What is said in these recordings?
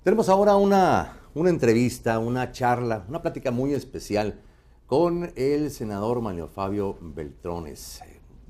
Tenemos ahora una entrevista, una charla, una plática muy especial con el senador Manlio Fabio Beltrones,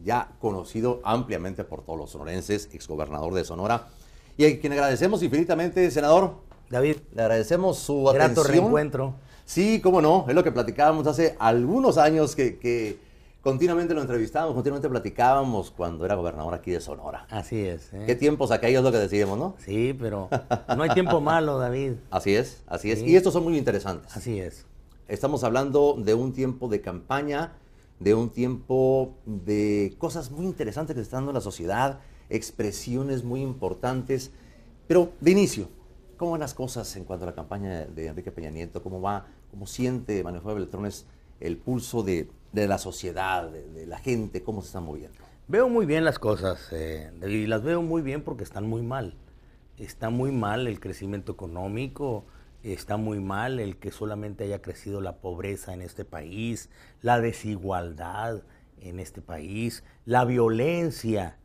ya conocido ampliamente por todos los sonorenses, exgobernador de Sonora, y a quien agradecemos infinitamente, senador. David, Le agradecemos su grato atención. reencuentro. Sí, cómo no, es lo que platicábamos hace algunos años que continuamente lo entrevistábamos, continuamente platicábamos cuando era gobernador aquí de Sonora. Así es. Qué tiempos aquellos, es lo que decíamos, ¿no? Sí, pero no hay tiempo malo, David. Así es, así es. Sí. Y estos son muy interesantes. Así es. Estamos hablando de un tiempo de campaña, de un tiempo de cosas muy interesantes que se están dando en la sociedad, expresiones muy importantes. Pero de inicio, ¿cómo van las cosas en cuanto a la campaña de Enrique Peña Nieto? ¿Cómo va? ¿Cómo siente Manlio Fabio Beltrones el pulso de la sociedad, de la gente? ¿Cómo se está moviendo? Veo muy bien las cosas, David, y las veo muy bien porque están muy mal. Está muy mal el crecimiento económico, está muy mal el que solamente haya crecido la pobreza en este país, la desigualdad en este país, la violencia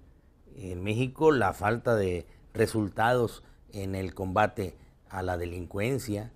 en México, la falta de resultados en el combate a la delincuencia.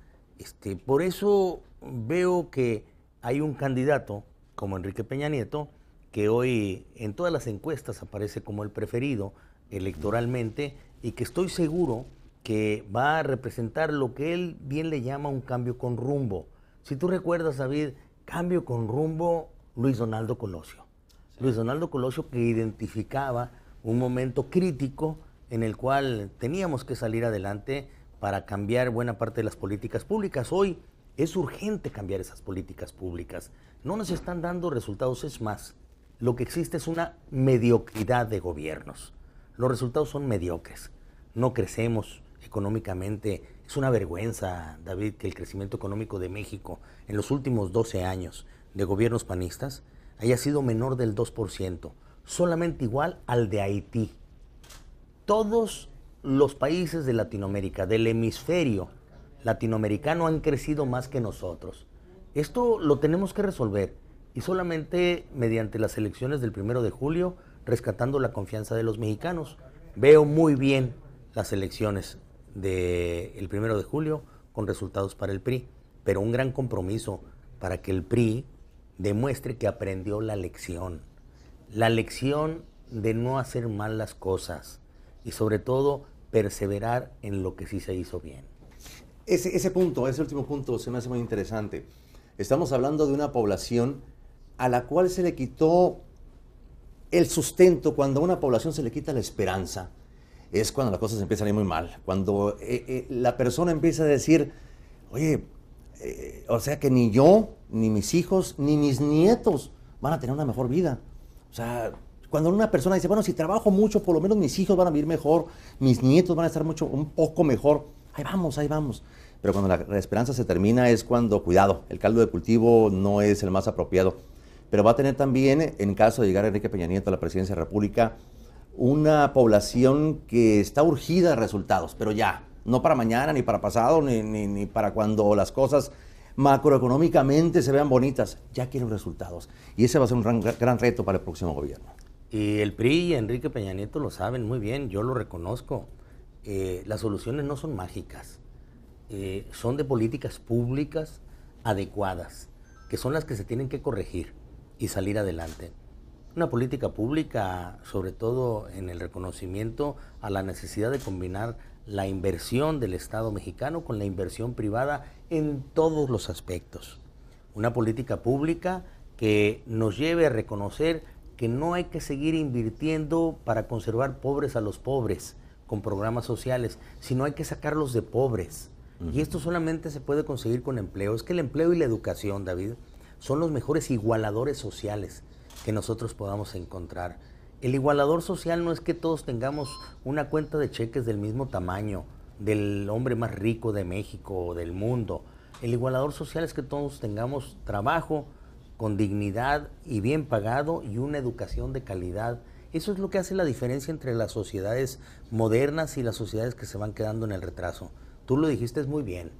Por eso veo que hay un candidato como Enrique Peña Nieto, que hoy en todas las encuestas aparece como el preferido electoralmente y que estoy seguro que va a representar lo que él bien le llama un cambio con rumbo. Si tú recuerdas, David, cambio con rumbo, Luis Donaldo Colosio. Sí. Luis Donaldo Colosio, que identificaba un momento crítico en el cual teníamos que salir adelante para cambiar buena parte de las políticas públicas. Hoy es urgente cambiar esas políticas públicas. No nos están dando resultados, es más, lo que existe es una mediocridad de gobiernos. Los resultados son mediocres. No crecemos económicamente. Es una vergüenza, David, que el crecimiento económico de México en los últimos 12 años de gobiernos panistas haya sido menor del 2%, solamente igual al de Haití. Todos los países de Latinoamérica, del hemisferio latinoamericano, han crecido más que nosotros. Esto lo tenemos que resolver y solamente mediante las elecciones del 1 de julio, rescatando la confianza de los mexicanos. Veo muy bien las elecciones del 1 de julio con resultados para el PRI, pero un gran compromiso para que el PRI demuestre que aprendió la lección de no hacer mal las cosas y sobre todo perseverar en lo que sí se hizo bien. Ese punto, ese último punto se me hace muy interesante. Estamos hablando de una población a la cual se le quitó el sustento. Cuando a una población se le quita la esperanza, es cuando las cosas empiezan a ir muy mal. Cuando la persona empieza a decir, oye, o sea que ni yo, ni mis hijos, ni mis nietos van a tener una mejor vida. O sea, cuando una persona dice, bueno, si trabajo mucho, por lo menos mis hijos van a vivir mejor, mis nietos van a estar un poco mejor. Ahí vamos, ahí vamos. Pero cuando la esperanza se termina es cuando, cuidado, el caldo de cultivo no es el más apropiado. Pero va a tener también, en caso de llegar Enrique Peña Nieto a la presidencia de la República, una población que está urgida de resultados, pero ya, no para mañana, ni para pasado, ni para cuando las cosas macroeconómicamente se vean bonitas. Ya quieren resultados. Y ese va a ser un gran reto para el próximo gobierno. Y el PRI y Enrique Peña Nieto lo saben muy bien, yo lo reconozco. Las soluciones no son mágicas, son de políticas públicas adecuadas, que son las que se tienen que corregir y salir adelante. Una política pública, sobre todo en el reconocimiento a la necesidad de combinar la inversión del Estado mexicano con la inversión privada en todos los aspectos. Una política pública que nos lleve a reconocer que no hay que seguir invirtiendo para conservar pobres a los pobres con programas sociales, sino hay que sacarlos de pobres. Y esto solamente se puede conseguir con empleo. Es que el empleo y la educación, David, son los mejores igualadores sociales que nosotros podamos encontrar. El igualador social no es que todos tengamos una cuenta de cheques del mismo tamaño, del hombre más rico de México o del mundo. El igualador social es que todos tengamos trabajo con dignidad y bien pagado y una educación de calidad. Eso es lo que hace la diferencia entre las sociedades modernas y las sociedades que se van quedando en el retraso. Tú lo dijiste muy bien.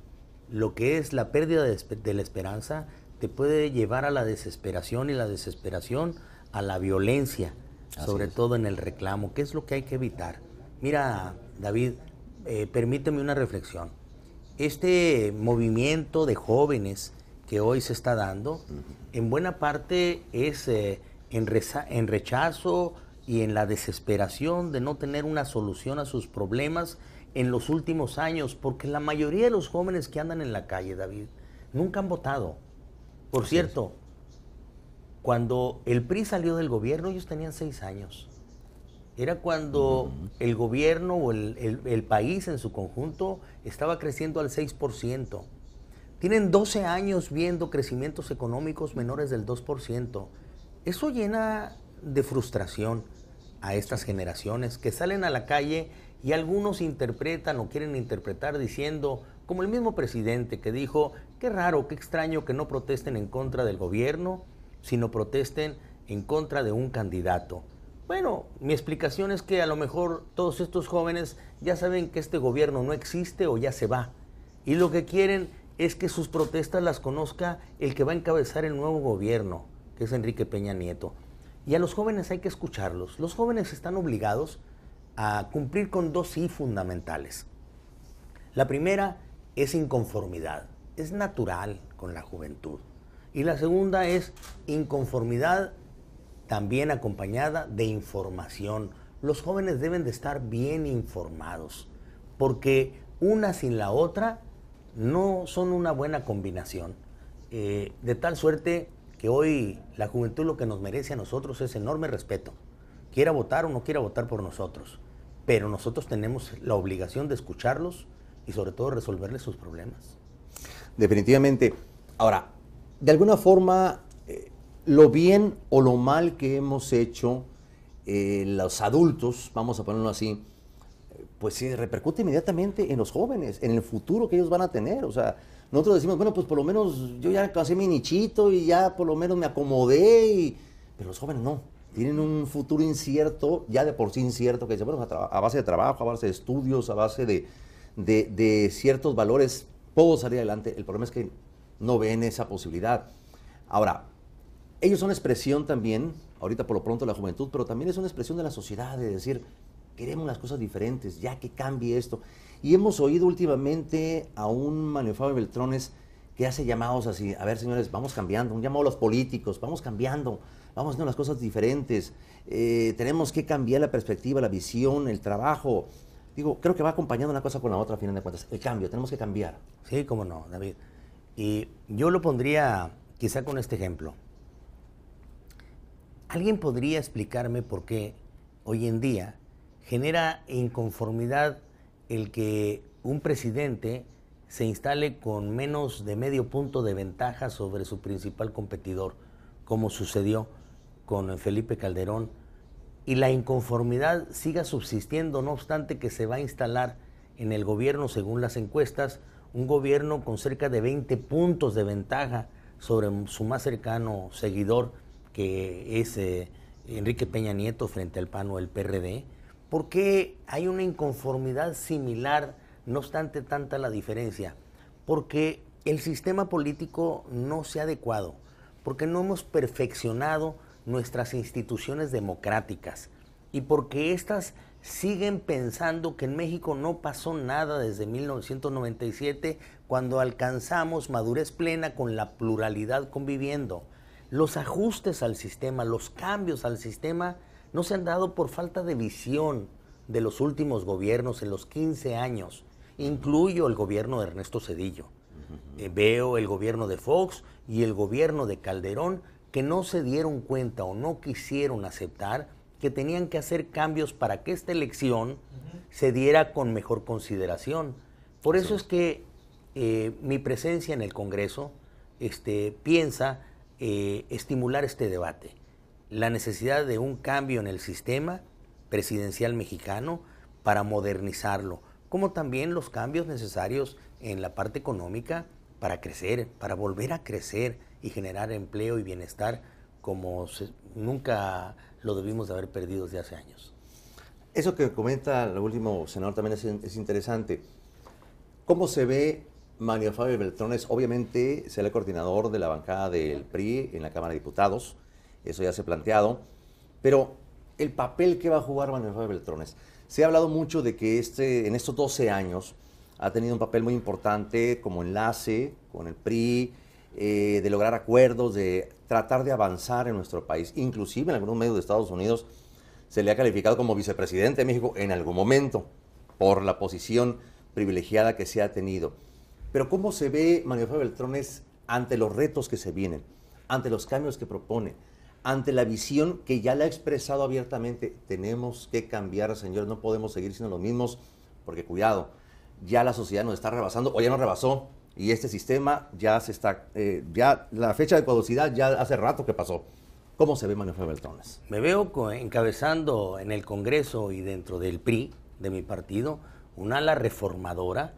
Lo que es la pérdida de la esperanza te puede llevar a la desesperación y la desesperación a la violencia, sobre todo en el reclamo, que es lo que hay que evitar. Mira, David, permíteme una reflexión. este movimiento de jóvenes que hoy se está dando, en buena parte es en rechazo y en la desesperación de no tener una solución a sus problemas en los últimos años, porque la mayoría de los jóvenes que andan en la calle, David, nunca han votado. Por cierto, cuando el PRI salió del gobierno, ellos tenían 6 años. Era cuando el gobierno o el país en su conjunto estaba creciendo al 6%. Tienen 12 años viendo crecimientos económicos menores del 2%. Eso llena de frustración a estas generaciones que salen a la calle y algunos interpretan o quieren interpretar diciendo, como el mismo presidente que dijo, qué raro, qué extraño que no protesten en contra del gobierno, sino protesten en contra de un candidato. Bueno, mi explicación es que a lo mejor todos estos jóvenes ya saben que este gobierno no existe o ya se va. Y lo que quieren es que sus protestas las conozca el que va a encabezar el nuevo gobierno, que es Enrique Peña Nieto. Y a los jóvenes hay que escucharlos. Los jóvenes están obligados a cumplir con 2 sí fundamentales. La primera es inconformidad. Es natural con la juventud. Y la segunda es inconformidad también acompañada de información. Los jóvenes deben de estar bien informados, porque una sin la otra no son una buena combinación. De tal suerte que hoy la juventud lo que nos merece a nosotros es enorme respeto. Quiera votar o no quiera votar por nosotros. Pero nosotros tenemos la obligación de escucharlos y sobre todo resolverles sus problemas. Definitivamente. Ahora, de alguna forma, lo bien o lo mal que hemos hecho los adultos, vamos a ponerlo así, pues sí, repercute inmediatamente en los jóvenes, en el futuro que ellos van a tener. O sea, nosotros decimos, bueno, pues por lo menos yo ya alcancé mi nichito y ya por lo menos me acomodé, pero los jóvenes no. Tienen un futuro incierto, ya de por sí incierto, que dice, bueno, a base de trabajo, a base de estudios, a base de ciertos valores, puedo salir adelante. El problema es que no ven esa posibilidad. Ahora, ellos son expresión también, ahorita por lo pronto la juventud, pero también es una expresión de la sociedad, de decir, queremos las cosas diferentes, ya que cambie esto. Y hemos oído últimamente a un Manuel Fabio Beltrones que hace llamados así, a ver señores, vamos cambiando, un llamado a los políticos, vamos cambiando, vamos haciendo las cosas diferentes, tenemos que cambiar la perspectiva, la visión, el trabajo. Digo, creo que va acompañando una cosa con la otra a final de cuentas, el cambio, tenemos que cambiar. Sí, cómo no, David. Y yo lo pondría quizá con este ejemplo. ¿Alguien podría explicarme por qué hoy en día genera inconformidad el que un presidente se instale con menos de medio punto de ventaja sobre su principal competidor, como sucedió con Felipe Calderón, y la inconformidad siga subsistiendo, no obstante que se va a instalar en el gobierno, según las encuestas, un gobierno con cerca de 20 puntos de ventaja sobre su más cercano seguidor, que es Enrique Peña Nieto frente al PAN o el PRD? ¿Por qué hay una inconformidad similar, no obstante tanta la diferencia? Porque el sistema político no se ha adecuado, porque no hemos perfeccionado nuestras instituciones democráticas y porque éstas siguen pensando que en México no pasó nada desde 1997, cuando alcanzamos madurez plena con la pluralidad conviviendo. Los ajustes al sistema, los cambios al sistema no se han dado por falta de visión de los últimos gobiernos en los 15 años. Incluyo el gobierno de Ernesto Zedillo. Veo el gobierno de Fox y el gobierno de Calderón, que no se dieron cuenta o no quisieron aceptar que tenían que hacer cambios para que esta elección se diera con mejor consideración. Por eso es que mi presencia en el Congreso piensa estimular este debate, la necesidad de un cambio en el sistema presidencial mexicano para modernizarlo, como también los cambios necesarios en la parte económica para crecer, para volver a crecer y generar empleo y bienestar como nunca lo debimos de haber perdido desde hace años. Eso que comenta el último senador también es interesante. ¿Cómo se ve Manuel Fabio Beltrones? Obviamente será el coordinador de la bancada del PRI en la Cámara de Diputados, eso ya se ha planteado, pero el papel que va a jugar Manuel Fabio Beltrones. Se ha hablado mucho de que en estos 12 años ha tenido un papel muy importante como enlace con el PRI, de lograr acuerdos, de tratar de avanzar en nuestro país. Inclusive en algunos medios de Estados Unidos se le ha calificado como vicepresidente de México en algún momento por la posición privilegiada que se ha tenido. Pero ¿cómo se ve Manuel Fabio Beltrones ante los retos que se vienen, ante los cambios que propone, ante la visión que ya la ha expresado abiertamente? Tenemos que cambiar, señores, no podemos seguir siendo los mismos, porque cuidado, ya la sociedad nos está rebasando, o ya nos rebasó, y este sistema ya se está, ya la fecha de caducidad ya hace rato que pasó. ¿Cómo se ve Manuel Fabio Beltrones? Me veo encabezando en el Congreso y dentro del PRI, de mi partido, una ala reformadora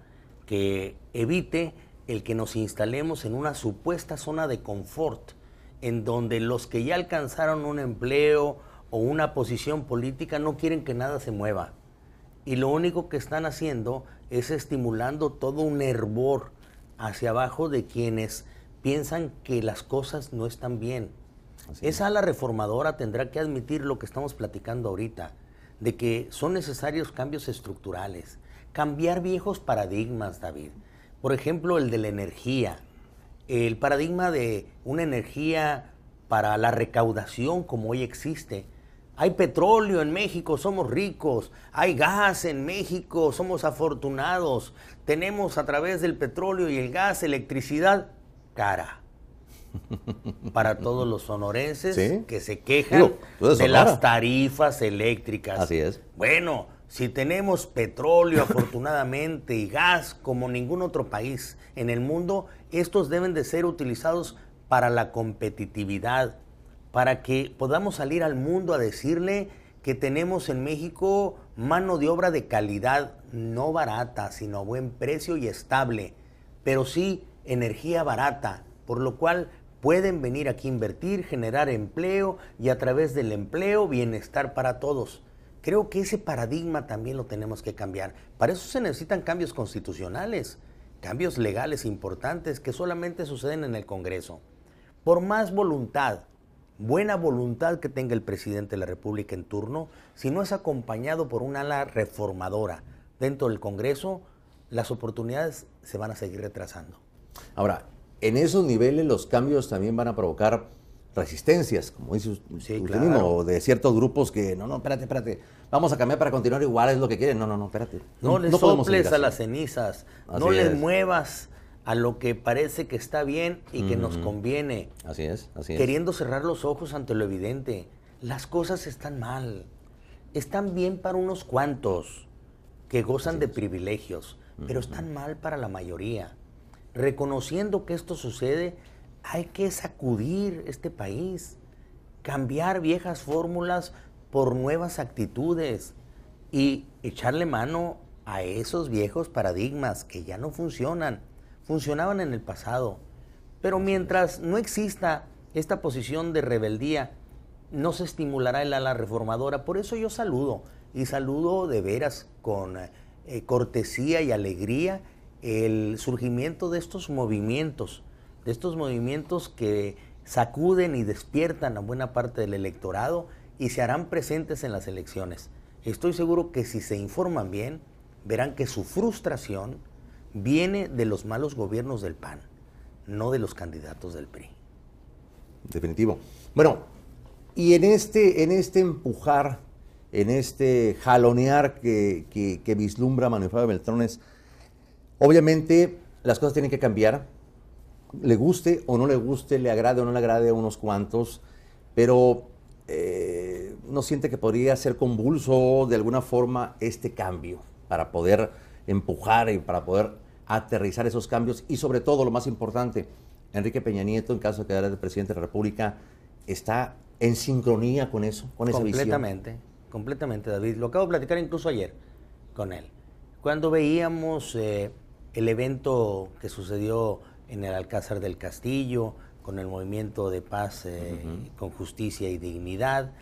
que evite el que nos instalemos en una supuesta zona de confort, en donde los que ya alcanzaron un empleo o una posición política no quieren que nada se mueva. Y lo único que están haciendo es estimulando todo un hervor hacia abajo de quienes piensan que las cosas no están bien. Esa ala reformadora tendrá que admitir lo que estamos platicando ahorita, de que son necesarios cambios estructurales, cambiar viejos paradigmas, David. Por ejemplo, el de la energía, el paradigma de una energía para la recaudación como hoy existe. Hay petróleo en México, somos ricos. Hay gas en México, somos afortunados. Tenemos a través del petróleo y el gas electricidad cara para todos los sonorenses, ¿sí?, que se quejan de las tarifas eléctricas. Así es. Bueno, si tenemos petróleo afortunadamente y gas como ningún otro país en el mundo, estos deben de ser utilizados para la competitividad, para que podamos salir al mundo a decirle que tenemos en México mano de obra de calidad, no barata, sino a buen precio y estable, pero sí energía barata, por lo cual pueden venir aquí a invertir, generar empleo y a través del empleo bienestar para todos. Creo que ese paradigma también lo tenemos que cambiar. Para eso se necesitan cambios constitucionales, cambios legales importantes que solamente suceden en el Congreso. Por más voluntad, buena voluntad que tenga el presidente de la República en turno, si no es acompañado por una ala reformadora dentro del Congreso, las oportunidades se van a seguir retrasando. Ahora, en esos niveles los cambios también van a provocar resistencias, como dice usted mismo, de ciertos grupos que, no, espérate, vamos a cambiar para continuar igual, es lo que quieren. No, espérate. No les soples a las cenizas, no les muevas a lo que parece que está bien y que nos conviene. Así es. Queriendo cerrar los ojos ante lo evidente. Las cosas están mal. Están bien para unos cuantos que gozan de privilegios, pero están mal para la mayoría. Reconociendo que esto sucede, hay que sacudir este país, cambiar viejas fórmulas por nuevas actitudes y echarle mano a esos viejos paradigmas que ya no funcionan. Funcionaban en el pasado, pero mientras no exista esta posición de rebeldía, no se estimulará el ala reformadora. Por eso yo saludo de veras con cortesía y alegría el surgimiento de estos movimientos que sacuden y despiertan a buena parte del electorado y se harán presentes en las elecciones. Estoy seguro que si se informan bien, verán que su frustración viene de los malos gobiernos del PAN, no de los candidatos del PRI. Definitivo. Bueno, y en este empujar, en este jalonear que vislumbra Manuel Fabio Beltrones, obviamente las cosas tienen que cambiar, le guste o no le guste, le agrade o no le agrade a unos cuantos, pero ¿no siente que podría ser convulso de alguna forma este cambio para poder empujar y para poder aterrizar esos cambios? Y sobre todo, lo más importante, Enrique Peña Nieto, en caso de quedar el presidente de la República, ¿está en sincronía con eso, con esa visión? Completamente, David. Lo acabo de platicar incluso ayer con él. Cuando veíamos el evento que sucedió en el Alcázar del Castillo, con el movimiento de paz, con justicia y dignidad,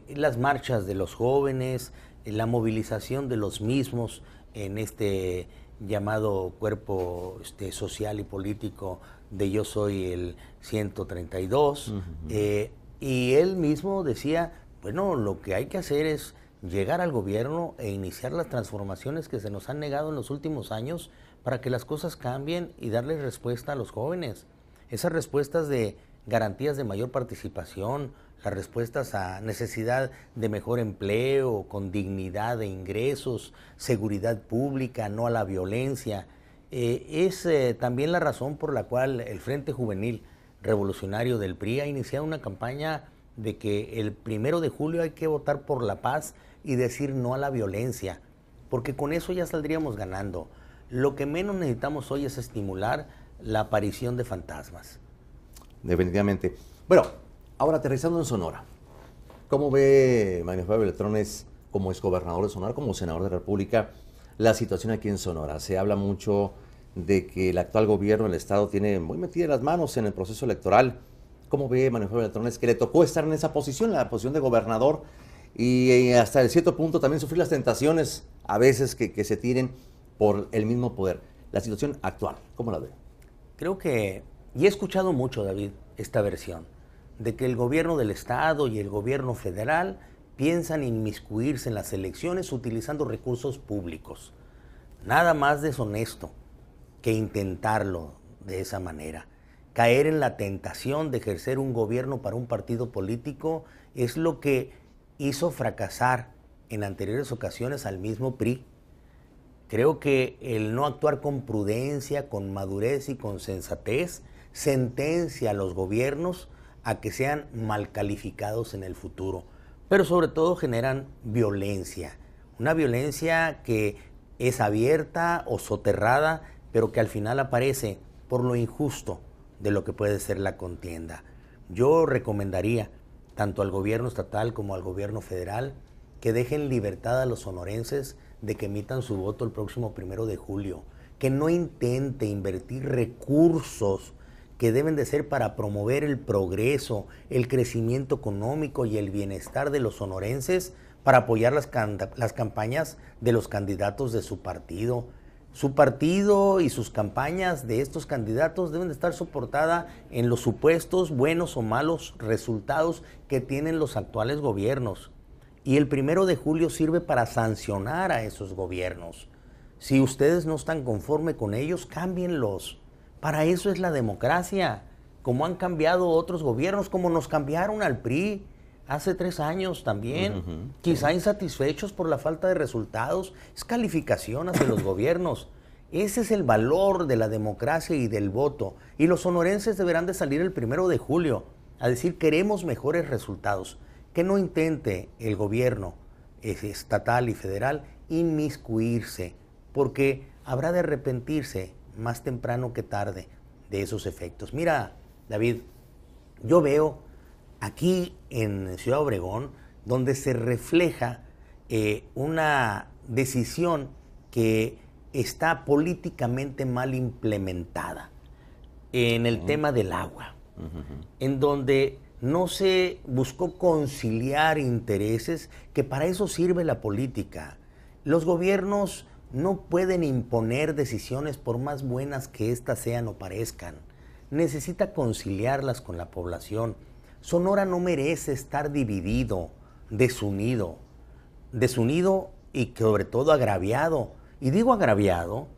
las marchas de los jóvenes, la movilización de los mismos en este llamado cuerpo social y político de Yo Soy el 132, y él mismo decía, bueno, lo que hay que hacer es llegar al gobierno e iniciar las transformaciones que se nos han negado en los últimos años para que las cosas cambien y darle respuesta a los jóvenes. Esas respuestas de garantías de mayor participación, las respuestas a necesidad de mejor empleo, con dignidad de ingresos, seguridad pública, no a la violencia. Es también la razón por la cual el Frente Juvenil Revolucionario del PRI ha iniciado una campaña de que el 1 de julio hay que votar por la paz y decir no a la violencia, porque con eso ya saldríamos ganando. Lo que menos necesitamos hoy es estimular la aparición de fantasmas. Definitivamente. Bueno, ahora aterrizando en Sonora, ¿cómo ve Mario Fabio Beltrones como exgobernador de Sonora, como senador de la República, la situación aquí en Sonora? Se habla mucho de que el actual gobierno del estado tiene muy metidas las manos en el proceso electoral. ¿Cómo ve Mario Fabio Beltrones que le tocó estar en esa posición, la posición de gobernador, y hasta el cierto punto también sufrir las tentaciones a veces que se tienen por el mismo poder? La situación actual, ¿cómo la ve? Creo que, y he escuchado mucho, David, esta versión, de que el gobierno del estado y el gobierno federal piensan inmiscuirse en las elecciones utilizando recursos públicos. Nada más deshonesto que intentarlo de esa manera. Caer en la tentación de ejercer un gobierno para un partido político es lo que hizo fracasar en anteriores ocasiones al mismo PRI. Creo que el no actuar con prudencia, con madurez y con sensatez sentencia a los gobiernos a que sean mal calificados en el futuro, pero sobre todo generan violencia, una violencia que es abierta o soterrada, pero que al final aparece por lo injusto de lo que puede ser la contienda. Yo recomendaría tanto al gobierno estatal como al gobierno federal que dejen libertad a los sonorenses de que emitan su voto el próximo 1 de julio, que no intente invertir recursos que deben de ser para promover el progreso, el crecimiento económico y el bienestar de los sonorenses para apoyar las campañas de los candidatos de su partido. Su partido y sus campañas de estos candidatos deben de estar soportadas en los supuestos buenos o malos resultados que tienen los actuales gobiernos. Y el 1 de julio sirve para sancionar a esos gobiernos. Si ustedes no están conformes con ellos, cámbienlos. Para eso es la democracia. Como han cambiado otros gobiernos, como nos cambiaron al PRI hace 3 años también, quizá insatisfechos por la falta de resultados, es calificación hacia los gobiernos. Ese es el valor de la democracia y del voto. Y los sonorenses deberán de salir el 1 de julio a decir queremos mejores resultados. Que no intente el gobierno estatal y federal inmiscuirse, porque habrá de arrepentirse más temprano que tarde de esos efectos. Mira, David, yo veo aquí en Ciudad Obregón, donde se refleja una decisión que está políticamente mal implementada en el tema del agua, en donde no se buscó conciliar intereses, que para eso sirve la política. Los gobiernos no pueden imponer decisiones por más buenas que éstas sean o parezcan. Necesita conciliarlas con la población. Sonora no merece estar dividido, desunido y sobre todo agraviado. Y digo agraviado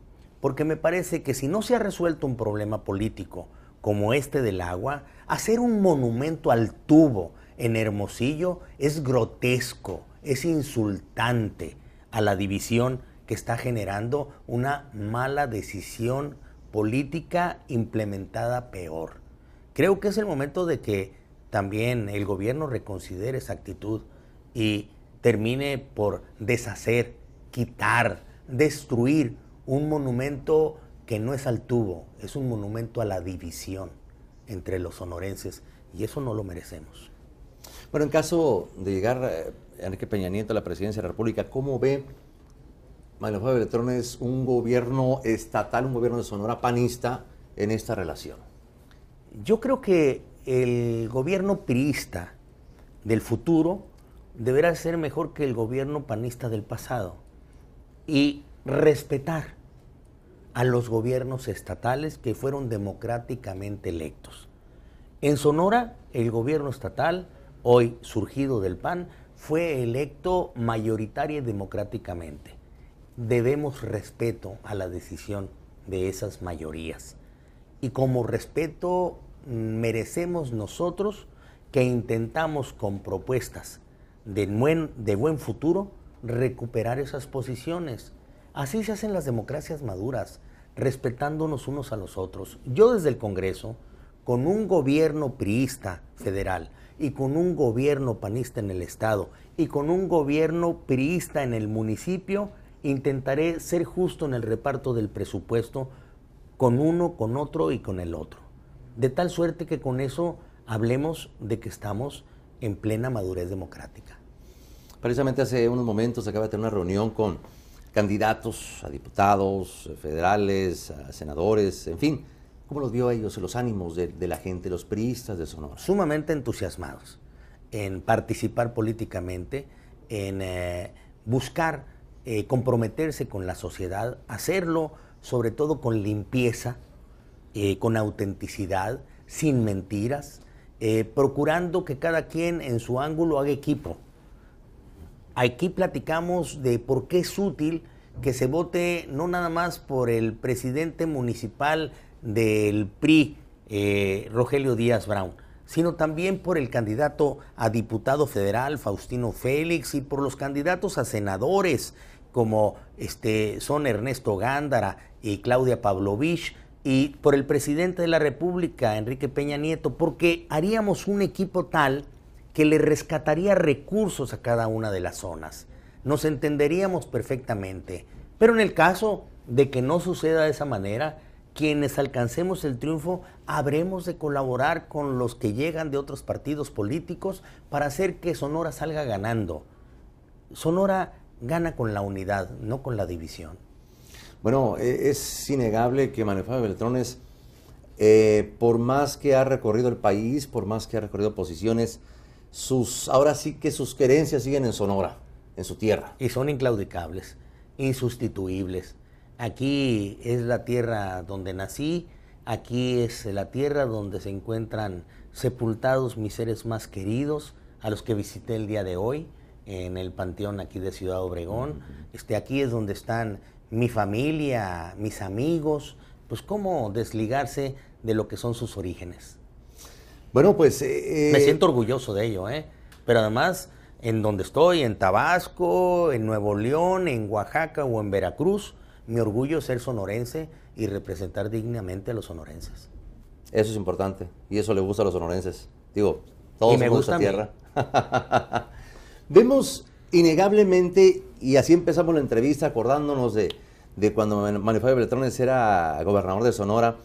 porque me parece que si no se ha resuelto un problema político como este del agua, hacer un monumento al tubo en Hermosillo es grotesco, es insultante a la división que está generando una mala decisión política implementada peor. Creo que es el momento de que también el gobierno reconsidere esa actitud y termine por deshacer, quitar, destruir un monumento que no es al tubo, es un monumento a la división entre los sonorenses, y eso no lo merecemos. Bueno, en caso de llegar Enrique Peña Nieto a la presidencia de la República, ¿cómo ve Mario Fabio Beltrones un gobierno estatal, un gobierno de Sonora panista en esta relación? Yo creo que el gobierno priista del futuro deberá ser mejor que el gobierno panista del pasado y respetar a los gobiernos estatales que fueron democráticamente electos. En Sonora, el gobierno estatal, hoy surgido del PAN, fue electo mayoritaria y democráticamente. Debemos respeto a la decisión de esas mayorías. Y como respeto merecemos nosotros que intentamos con propuestas de buen futuro recuperar esas posiciones. Así se hacen las democracias maduras, respetándonos unos a los otros. Yo desde el Congreso, con un gobierno priista federal y con un gobierno panista en el estado y con un gobierno priista en el municipio, intentaré ser justo en el reparto del presupuesto con uno, con otro y con el otro. De tal suerte que con eso hablemos de que estamos en plena madurez democrática. Precisamente hace unos momentos acaba de tener una reunión con candidatos a diputados federales, a senadores, en fin. ¿Cómo los vio ellos, los ánimos de la gente, los priistas de Sonora? Sumamente entusiasmados en participar políticamente, en buscar comprometerse con la sociedad, hacerlo sobre todo con limpieza, con autenticidad, sin mentiras, procurando que cada quien en su ángulo haga equipo. Aquí platicamos de por qué es útil que se vote no nada más por el presidente municipal del PRI, Rogelio Díaz Brown, sino también por el candidato a diputado federal, Faustino Félix, y por los candidatos a senadores, como son Ernesto Gándara y Claudia Pavlovich, y por el presidente de la República, Enrique Peña Nieto, porque haríamos un equipo tal que le rescataría recursos a cada una de las zonas. Nos entenderíamos perfectamente. Pero en el caso de que no suceda de esa manera, quienes alcancemos el triunfo habremos de colaborar con los que llegan de otros partidos políticos para hacer que Sonora salga ganando. Sonora gana con la unidad, no con la división. Bueno, es innegable que Manuel Fabio Beltrones, por más que ha recorrido el país, por más que ha recorrido posiciones, ahora sí que sus querencias siguen en Sonora, en su tierra. Y son inclaudicables, insustituibles. Aquí es la tierra donde nací, aquí es la tierra donde se encuentran sepultados mis seres más queridos, a los que visité el día de hoy, en el panteón aquí de Ciudad Obregón. Aquí es donde están mi familia, mis amigos. Pues cómo desligarse de lo que son sus orígenes. Bueno, pues... Me siento orgulloso de ello, pero además, en donde estoy, en Tabasco, en Nuevo León, en Oaxaca o en Veracruz, mi orgullo es ser sonorense y representar dignamente a los sonorenses. Eso es importante, y eso le gusta a los sonorenses. Digo, todos somos esta tierra. Vemos innegablemente, y así empezamos la entrevista acordándonos de cuando Manuel Fabio Beltrones era gobernador de Sonora.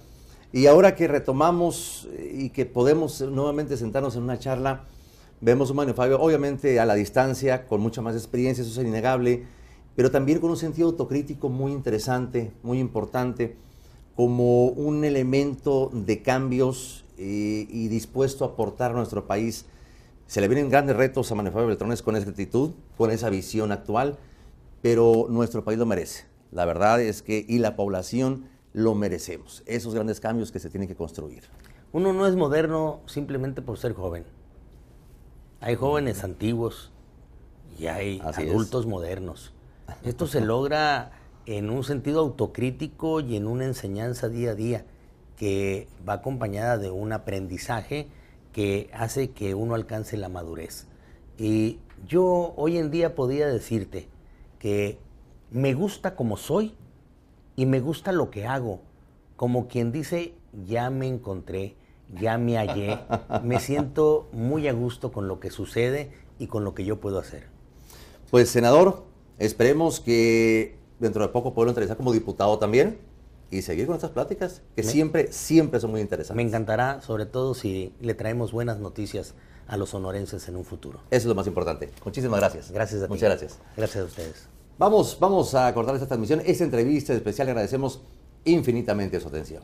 Y ahora que retomamos y que podemos nuevamente sentarnos en una charla, vemos a Manuel Fabio, obviamente a la distancia, con mucha más experiencia, eso es innegable, pero también con un sentido autocrítico muy interesante, muy importante, como un elemento de cambios y dispuesto a aportar a nuestro país. Se le vienen grandes retos a Manuel Fabio Beltrones con esa actitud, con esa visión actual, pero nuestro país lo merece. La verdad es que, y la población lo merecemos, esos grandes cambios que se tienen que construir. Uno no es moderno simplemente por ser joven. Hay jóvenes antiguos y hay adultos modernos. Esto se logra en un sentido autocrítico y en una enseñanza día a día que va acompañada de un aprendizaje que hace que uno alcance la madurez. Y yo hoy en día podría decirte que me gusta como soy y me gusta lo que hago, como quien dice, ya me encontré, ya me hallé, me siento muy a gusto con lo que sucede y con lo que yo puedo hacer. Pues, senador, esperemos que dentro de poco pueda entrevistar como diputado también y seguir con estas pláticas, que siempre son muy interesantes. Me encantará, sobre todo si le traemos buenas noticias a los sonorenses en un futuro. Eso es lo más importante. Muchísimas gracias. Gracias a ti. Muchas gracias. Gracias a ustedes. Vamos a cortar esta transmisión, esta entrevista especial. Le agradecemos infinitamente su atención.